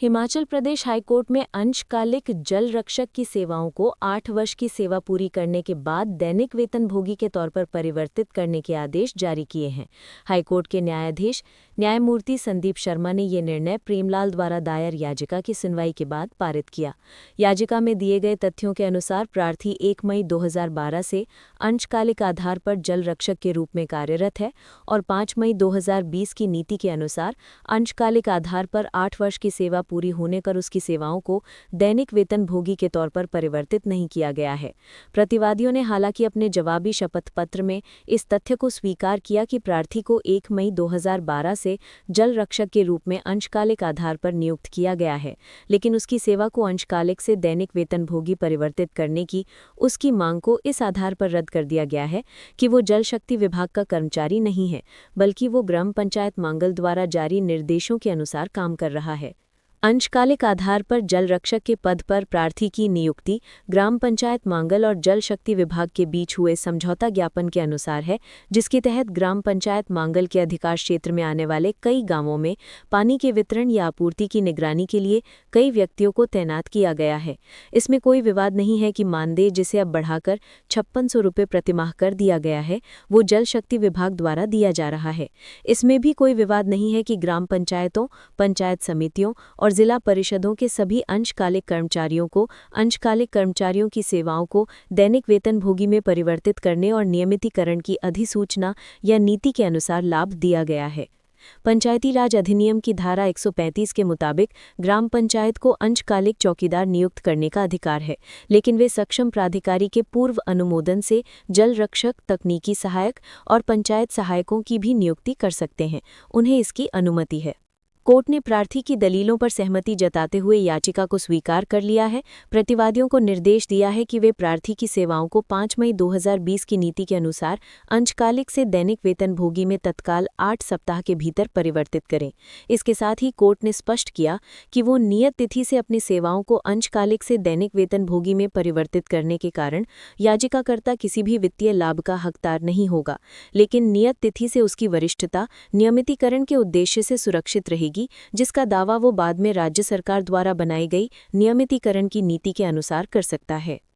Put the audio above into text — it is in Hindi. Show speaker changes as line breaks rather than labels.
हिमाचल प्रदेश हाईकोर्ट में अंशकालिक जल रक्षक की सेवाओं को 8 वर्ष की सेवा पूरी करने के बाद दैनिक वेतनभोगी के तौर पर परिवर्तित करने के आदेश जारी किए हैं। हाईकोर्ट के न्यायाधीश न्यायमूर्ति संदीप शर्मा ने ये निर्णय प्रेमलाल द्वारा दायर याचिका की सुनवाई के बाद पारित किया। याचिका में दिए गए तथ्यों के अनुसार प्रार्थी 1 मई 2012 से अंशकालिक आधार पर जल रक्षक के रूप में कार्यरत है और 5 मई 2020 की नीति के अनुसार अंशकालिक आधार पर 8 वर्ष की सेवा पूरी होने पर उसकी सेवाओं को दैनिक वेतनभोगी के तौर पर परिवर्तित नहीं किया गया है। प्रतिवादियों ने हालांकि अपने जवाबी शपथ पत्र में इस तथ्य को स्वीकार किया कि प्रार्थी को 1 मई 2012 से जल रक्षक के रूप में अंशकालिक आधार पर नियुक्त किया गया है, लेकिन उसकी सेवा को अंशकालिक से दैनिक वेतनभोगी परिवर्तित करने की उसकी मांग को इस आधार पर रद्द कर दिया गया है कि वो जल शक्ति विभाग का कर्मचारी नहीं है, बल्कि वो ग्राम पंचायत मांगल द्वारा जारी निर्देशों के अनुसार काम कर रहा है। अंशकालिक आधार पर जल रक्षक के पद पर प्रार्थी की नियुक्ति ग्राम पंचायत मांगल और जल शक्ति विभाग के बीच हुए समझौता ज्ञापन के अनुसार है, जिसके तहत ग्राम पंचायत मांगल के अधिकार क्षेत्र में आने वाले कई गांवों में पानी के वितरण या आपूर्ति की निगरानी के लिए कई व्यक्तियों को तैनात किया गया है। इसमें कोई विवाद नहीं है कि मानदेय, जिसे अब बढ़ाकर 5600 रुपये प्रतिमाह कर दिया गया है, वो जल शक्ति विभाग द्वारा दिया जा रहा है। इसमें भी कोई विवाद नहीं है कि ग्राम पंचायतों, पंचायत समितियों और जिला परिषदों के सभी अंशकालिक कर्मचारियों को अंशकालिक कर्मचारियों की सेवाओं को दैनिक वेतनभोगी में परिवर्तित करने और नियमितीकरण की अधिसूचना या नीति के अनुसार लाभ दिया गया है। पंचायती राज अधिनियम की धारा 135 के मुताबिक ग्राम पंचायत को अंशकालिक चौकीदार नियुक्त करने का अधिकार है, लेकिन वे सक्षम प्राधिकारी के पूर्व अनुमोदन से जल रक्षक, तकनीकी सहायक और पंचायत सहायकों की भी नियुक्ति कर सकते हैं। उन्हें इसकी अनुमति है। कोर्ट ने प्रार्थी की दलीलों पर सहमति जताते हुए याचिका को स्वीकार कर लिया है। प्रतिवादियों को निर्देश दिया है कि वे प्रार्थी की सेवाओं को 5 मई 2020 की नीति के अनुसार अंशकालिक से दैनिक वेतनभोगी में तत्काल 8 सप्ताह के भीतर परिवर्तित करें। इसके साथ ही कोर्ट ने स्पष्ट किया कि वो नियत तिथि से अपनी सेवाओं को अंशकालिक से दैनिक वेतनभोगी में परिवर्तित करने के कारण याचिकाकर्ता किसी भी वित्तीय लाभ का हकदार नहीं होगा, लेकिन नियत तिथि से उसकी वरिष्ठता नियमितीकरण के उद्देश्य से सुरक्षित रहेगी, जिसका दावा वो बाद में राज्य सरकार द्वारा बनाई गई नियमितीकरण की नीति के अनुसार कर सकता है।